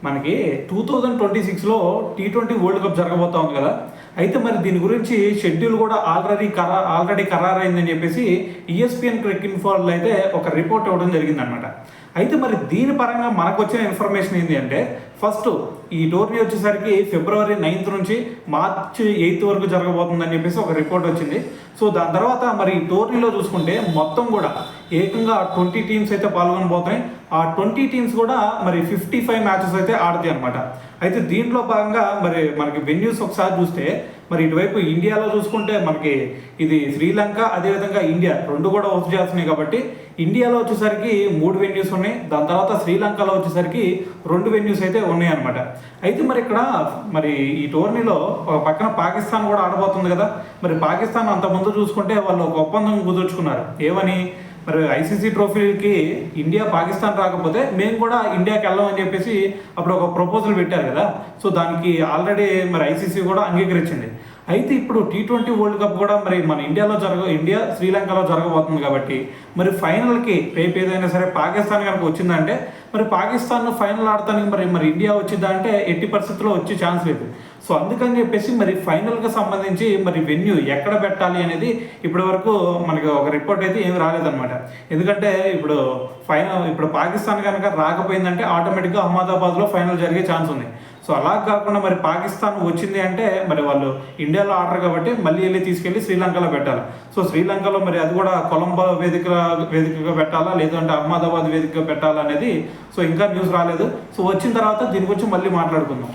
మనకి 2026లో T20 world cup జరగబోతా ఉంది కదా. అయితే మరి దీని గురించి షెడ్యూల్ కూడా ఆల్రెడీ ఖరారైందని చెప్పేసి ESPN క్రికెట్ వాళ్ళు అయితే ఒక రిపోర్ట్ ఇవ్వడం జరిగిందనమాట. అయితే మరి దీని పరంగా మనకు వచ్చిన ఇన్ఫర్మేషన్ ఏంటి అంటే, ఫస్ట్ ఈ టోర్నీ వచ్చేసరికి ఫిబ్రవరి 9 నుంచి మార్చి 8 వరకు జరగబోతుందని చెప్పేసి ఒక రిపోర్ట్ వచ్చింది. సో దాని తర్వాత మరి ఈ టోర్నీలో చూసుకుంటే మొత్తం కూడా ఏకంగా 20 టీమ్స్ అయితే పాల్గొనబోతున్నాయి. ఆ 20 టీమ్స్ కూడా మరి 55 మ్యాచెస్ అయితే ఆడతాయి అనమాట. అయితే దీంట్లో భాగంగా మరి మనకి వెన్యూస్ ఒకసారి చూస్తే, మరి ఇటువైపు ఇండియాలో చూసుకుంటే మనకి ఇది శ్రీలంక, అదేవిధంగా ఇండియా రెండు కూడా హోస్ట్ చేస్తున్నాయి కాబట్టి ఇండియాలో వచ్చేసరికి 3 వెన్యూస్ ఉన్నాయి. దాని తర్వాత శ్రీలంకలో వచ్చేసరికి 2 వెన్యూస్ అయితే ఉన్నాయి అనమాట. అయితే మరి ఇక్కడ మరి ఈ టోర్నీలో ఒక పక్కన పాకిస్తాన్ కూడా ఆడబోతుంది కదా. మరి పాకిస్తాన్ అంతకుముందు చూసుకుంటే వాళ్ళు ఒక ఒప్పందం కుదుర్చుకున్నారు. ఏమని, మరి ICC ట్రోఫీకి ఇండియా పాకిస్తాన్ రాకపోతే మేము కూడా ఇండియాకి వెళ్ళామని చెప్పేసి అప్పుడు ఒక ప్రపోజల్ పెట్టారు కదా. సో దానికి ఆల్రెడీ మరి ICC కూడా అంగీకరించింది. అయితే ఇప్పుడు T20 వరల్డ్ కప్ కూడా మరి మన ఇండియా శ్రీలంకలో జరగబోతుంది కాబట్టి మరి ఫైనల్కి రేపు ఏదైనా సరే పాకిస్తాన్ కనుక వచ్చిందంటే, మరి పాకిస్తాన్ ఫైనల్ ఆడటానికి మరి ఇండియా వచ్చిందా అంటే ఎట్టి పరిస్థితుల్లో వచ్చే ఛాన్స్ లేదు. సో అందుకని చెప్పేసి మరి ఫైనల్కి సంబంధించి మరి వెన్యూ ఎక్కడ పెట్టాలి అనేది ఇప్పటి వరకు మనకి ఒక రిపోర్ట్ అయితే ఏమి రాలేదన్నమాట. ఎందుకంటే ఇప్పుడు పాకిస్తాన్ కనుక రాకపోయిందంటే ఆటోమేటిక్గా అహ్మదాబాద్లో ఫైనల్ జరిగే ఛాన్స్ ఉంది. సో అలా కాకుండా మరి పాకిస్తాన్ వచ్చింది అంటే మరి వాళ్ళు ఇండియాలో ఆడరు కాబట్టి మళ్ళీ వెళ్ళి తీసుకెళ్ళి శ్రీలంకలో పెట్టాలి. సో శ్రీలంకలో మరి అది కూడా కొలంబో వేదికగా పెట్టాలా, లేదంటే అహ్మదాబాద్ వేదికగా పెట్టాలా అనేది సో ఇంకా న్యూస్ రాలేదు. సో వచ్చిన తర్వాత దీని గురించి మళ్ళీ మాట్లాడుకుందాం.